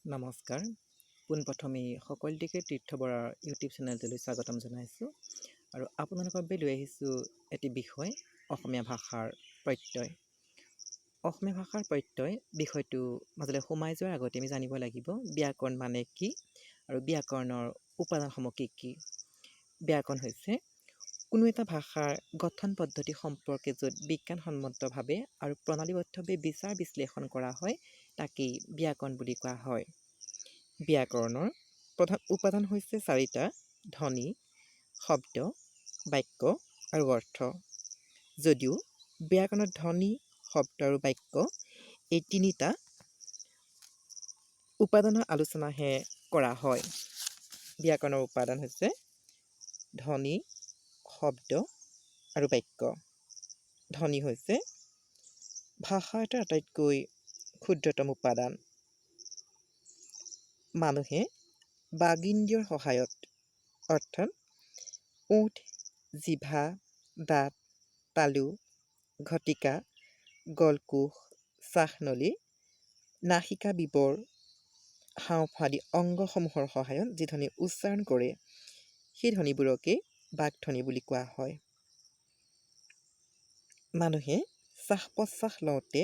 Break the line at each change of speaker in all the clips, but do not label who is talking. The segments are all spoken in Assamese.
নমস্কাৰ। পোনপ্ৰথমেই সকলোটিকে তীৰ্থ বৰাৰ ইউটিউব চেনেলটোলৈ স্বাগতম জনাইছোঁ আৰু আপোনালোকৰ বাবে লৈ আহিছোঁ এটি বিষয় অসমীয়া ভাষাৰ প্ৰত্যয়। অসমীয়া ভাষাৰ প্ৰত্যয় বিষয়টো মাজলৈ সোমাই যোৱাৰ আগতে আমি জানিব লাগিব ব্যাকৰণ মানে কি আৰু ব্যাকৰণৰ উপাদানসমূহ কি কি। ব্যাকৰণ হৈছে কোনো এটা ভাষাৰ গঠন পদ্ধতি সম্পৰ্কে য'ত বিজ্ঞানসন্মতভাৱে আৰু প্ৰণালীবদ্ধভাৱে বিচাৰ বিশ্লেষণ কৰা হয় তাকেই ব্যাকৰণ বুলি কোৱা হয়। ব্যাকৰণৰ প্ৰধান উপাদান হৈছে চাৰিটা: ধ্বনি, শব্দ, বাক্য আৰু অৰ্থ। যদিও ব্যাকৰণত ধ্বনি, শব্দ আৰু বাক্য এই তিনিটা উপাদানৰ আলোচনাহে কৰা হয়। ব্যাকৰণৰ উপাদান হৈছে ধ্বনি, শব্দ আৰু বাক্য। ধ্বনি হৈছে ভাষা এটাৰ আটাইতকৈ ক্ষুদ্ৰতম উপাদান। মানুহে বাগিন্দ্ৰিয়ৰ সহায়ত অৰ্থাৎ ওঠ, জিভা, দাঁত, তালু, ঘটিকা, গলকোষ, শ্বাসনলী, নাসিকা বিবৰ, হাওঁফাওঁ আদি অংগসমূহৰ সহায়ত যি ধ্বনি উচ্চাৰণ কৰে সেই ধ্বনিবোৰকেই বাগ্ধ্বনি বুলি কোৱা হয়। মানুহে শ্বাস প্ৰশ্বাস লওঁতে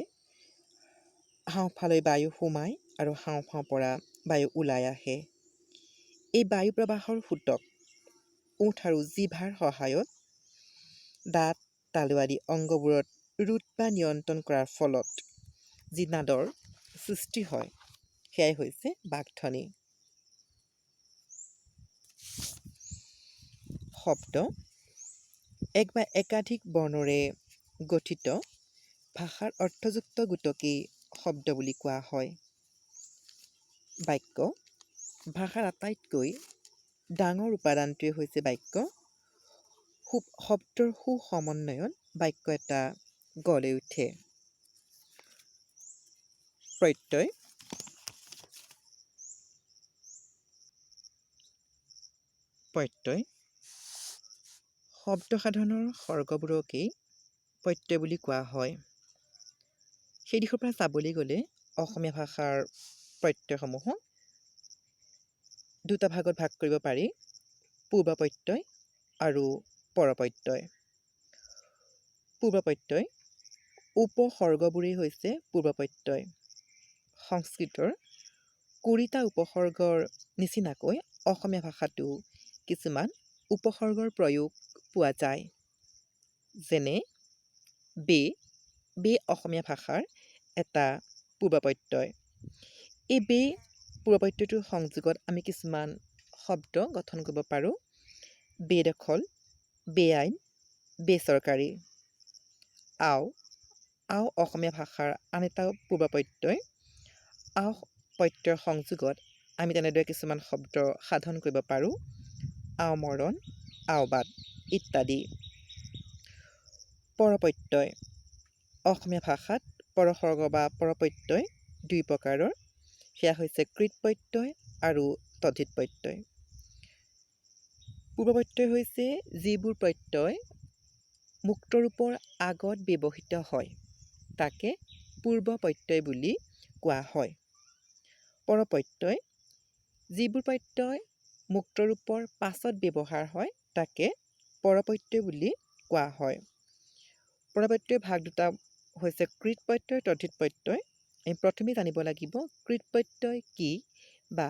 হাওঁফাওঁলৈ বায়ু সোমায় আৰু হাওঁফাওঁৰ পৰা বায়ু ওলাই আহে। এই বায়ু প্ৰবাহৰ সোঁতক ওঠ আৰু জিভাৰ সহায়ত দাঁত, তালু আদি অংগবোৰত ৰোধ বা নিয়ন্ত্ৰণ কৰাৰ ফলত যি নাদৰ সৃষ্টি হয় সেয়াই হৈছে বাগ্ধ্বনি। শব্দ এক বা একাধিক বৰ্ণৰে গঠিত ভাষাৰ অৰ্থযুক্ত গোটকেই শব্দ বুলি কোৱা হয়। বাক্য ভাষাৰ আটাইতকৈ ডাঙৰ উপাদানটোৱে হৈছে বাক্য। শব্দৰ সুসমন্বয়ত বাক্য এটা গঢ় লৈ উঠে। প্ৰত্যয় শব্দ সাধনৰ সৰ্গবোৰকেই প্ৰত্যয় বুলি কোৱা হয়। সেই দিশৰ পৰা চাবলৈ গ'লে অসমীয়া ভাষাৰ প্ৰত্যয়সমূহক দুটা ভাগত ভাগ কৰিব পাৰি: পূৰ্ব প্ৰত্যয় আৰু পৰ প্ৰত্যয়। পূৰ্ব প্ৰত্যয় উপসৰ্গবোৰেই হৈছে পূৰ্ব প্ৰত্যয়। সংস্কৃতৰ ২০টা উপসৰ্গৰ নিচিনাকৈ অসমীয়া ভাষাতো কিছুমান উপসৰ্গৰ প্ৰয়োগ পোৱা যায়। যেনে বে অসমীয়া ভাষাৰ এটা পূৰ্ব প্ৰত্যয়। এই পূৰ্ব প্ৰত্যয়টোৰ সংযোগত আমি কিছুমান শব্দ গঠন কৰিব পাৰোঁ: বেদখল, বেআইন, বেচৰকাৰী। আও অসমীয়া ভাষাৰ আন এটা পূৰ্ব প্ৰত্যয়। আও প্ৰত্যয়ৰ সংযোগত আমি তেনেদৰে কিছুমান শব্দ সাধন কৰিব পাৰোঁ: আওমৰণ, আওবাদ ইত্যাদি। পৰ প্ৰত্যয় অসমীয়া ভাষাত পৰসৰ্গ বা পৰপ্ৰত্যয় দুই প্ৰকাৰৰ। সেয়া হৈছে কৃত প্ৰত্যয় আৰু তদ্ধিত প্ৰত্যয়। পূৰ্ব প্ৰত্যয় হৈছে যিবোৰ প্ৰত্যয় মুক্তৰূপৰ আগত ব্যৱহৃত হয় তাকে পূৰ্ব প্ৰত্যয় বুলি কোৱা হয়। পৰ প্ৰত্যয় যিবোৰ প্ৰত্যয় মুক্তৰূপৰ পাছত ব্যৱহাৰ হয় তাকে পৰ প্ৰত্যয় বুলি কোৱা হয়। পৰ প্ৰত্যয়ৰ ভাগ দুটা হৈছে কৃত প্ৰত্যয়, তদ্ধিত প্ৰত্যয়। আমি প্ৰথমে জানিব লাগিব কৃত প্ৰত্যয় কি বা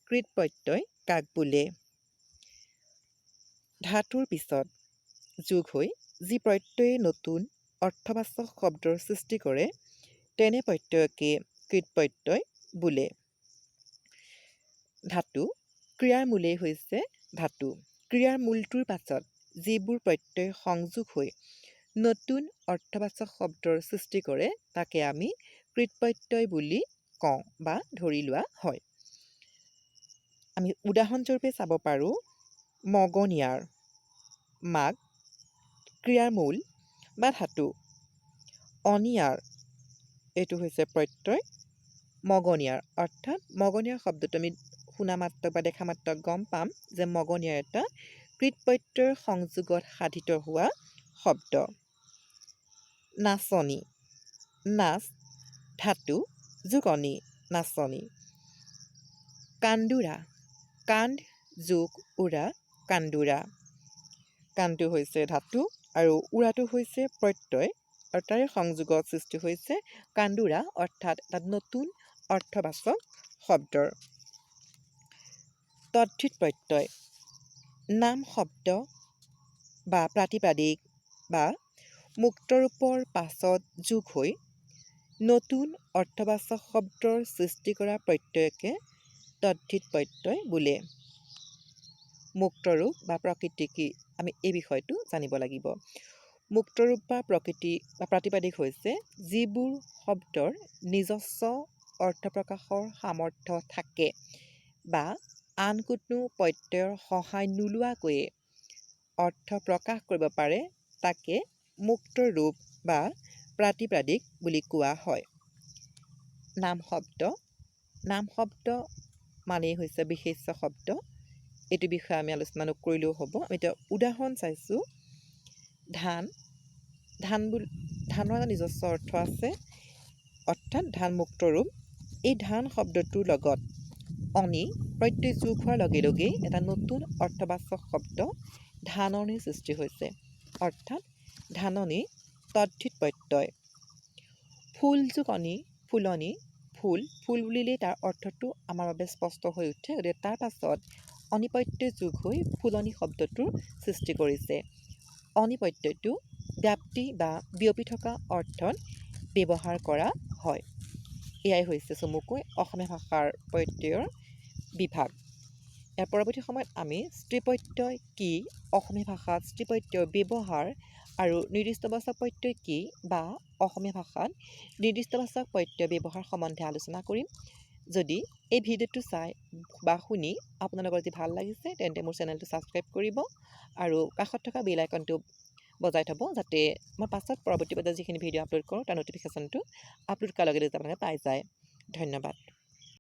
কৃত প্ৰত্যয় কাক বোলে। ধাতুৰ পিছত যোগ হৈ যি প্ৰত্যয়ে নতুন অৰ্থবাচক শব্দৰ সৃষ্টি কৰে তেনে প্ৰত্যয়কে কৃত প্ৰত্যয় বোলে। ধাতু ক্ৰিয়াৰ মূলেই হৈছে ধাতু। ক্ৰিয়াৰ মূলটোৰ পাছত যিবোৰ প্ৰত্যয় সংযোগ হৈ নতুন অৰ্থবাচক শব্দৰ সৃষ্টি কৰে তাকে আমি কৃত প্ৰত্যয় বুলি কওঁ বা ধৰি লোৱা হয়। আমি উদাহৰণস্বৰূপে চাব পাৰোঁ মগনিয়াৰ। মাগ ক্ৰিয়াৰ মূল বা ধাতু। অনিয়াৰ এইটো হৈছে প্ৰত্যয়। মগনিয়াৰ অৰ্থাৎ মগনিয়াৰ শব্দটো আমি শুনা মাত্ৰক বা দেখা মাত্ৰক গম পাম যে মগনিয়াৰ এটা কৃত প্ৰত্যয়ৰ সংযোগত সাধিত হোৱা শব্দ। নাচনি। নাচ ধাতু যোগ অনি নাচনি। কান্দোৰা, কান্ধ যোগ উৰা, কান্দোৰা। কাণটো হৈছে ধাতু আৰু উৰাটো হৈছে প্ৰত্যয় আৰু তাৰে সংযোগত সৃষ্টি হৈছে কান্দোৰা অৰ্থাৎ এটা নতুন অৰ্থবাচক শব্দৰ। তদ্ধিত প্ৰত্যয় নাম শব্দ বা প্ৰাতিপাদিক বা মুক্তৰূপৰ পাছত যোগ হৈ নতুন অৰ্থবাচক শব্দৰ সৃষ্টি কৰা প্ৰত্যয়কে তদ্ধিত প্ৰত্যয় বোলে। মুক্তৰূপ বা প্ৰকৃতি কি আমি এই বিষয়টো জানিব লাগিব। মুক্তৰূপ বা প্ৰকৃতি বা প্ৰাতিপাদিক হৈছে যিবোৰ শব্দৰ নিজস্ব অৰ্থ প্ৰকাশৰ সামৰ্থ্য থাকে বা আন কোনো প্ৰত্যয়ৰ সহায় নোলোৱাকৈয়ে অৰ্থ প্ৰকাশ কৰিব পাৰে তাকে মুক্তৰূপ বা প্ৰাতিপাদিক বুলি কোৱা হয়। নাম শব্দ মানেই হৈছে বিশেষ্য শব্দ। এইটো বিষয়ে আমি আলোচনা নকৰিলেও হ'ব। আমি এতিয়া উদাহৰণ চাইছোঁ। ধানৰ এটা নিজস্ব অৰ্থ আছে অৰ্থাৎ ধান মুক্তৰূপ। এই ধান শব্দটোৰ লগত অনি প্ৰত্যয় যোগ হোৱাৰ লগে লগেই এটা নতুন অৰ্থবাচক শব্দ ধাননিৰ সৃষ্টি হৈছে অৰ্থাৎ ধাননি তদ্ধিত প্ৰত্যয়। ফুল যোগ অনি ফুলনি, ফুল বুলিলেই তাৰ অৰ্থটো আমাৰ বাবে স্পষ্ট হৈ উঠে। গতিকে তাৰ পাছত অনি প্ৰত্যয় যোগ হৈ ফুলনি শব্দটোৰ সৃষ্টি কৰিছে। অনি প্ৰত্যয়টো ব্যাপ্তি বা বিয়পি থকা অৰ্থত ব্যৱহাৰ কৰা হয়। এয়াই হৈছে চমুকৈ অসমীয়া ভাষাৰ প্ৰত্যয়ৰ বিভাগ। ইয়াৰ পৰৱৰ্তী সময়ত আমি স্ত্ৰী প্ৰত্যয় কি, অসমীয়া ভাষাত স্ত্ৰী প্ৰত্যয়ৰ ব্যৱহাৰ আৰু নিৰ্দিষ্টবাচক প্ৰত্যয় কি বা অসমীয়া ভাষাত নিৰ্দিষ্টবাচক প্ৰত্যয় ব্যৱহাৰ সম্বন্ধে আলোচনা কৰিম। যদি এই ভিডিঅ'টো চাই বা শুনি আপোনালোকৰ যদি ভাল লাগিছে তেন্তে মোৰ চেনেলটো ছাবস্ক্ৰাইব কৰিব আৰু কাষত থকা বেল আইকনটো বজাই থ'ব যাতে মই পাছত পৰৱৰ্তী পৰ্যায়ত যিখিনি ভিডিঅ' আপলোড কৰোঁ তাৰ ন'টিফিকেশ্যনটো আপলোড কৰাৰ লগে লগে আপোনালোকে পাই যায়। ধন্যবাদ।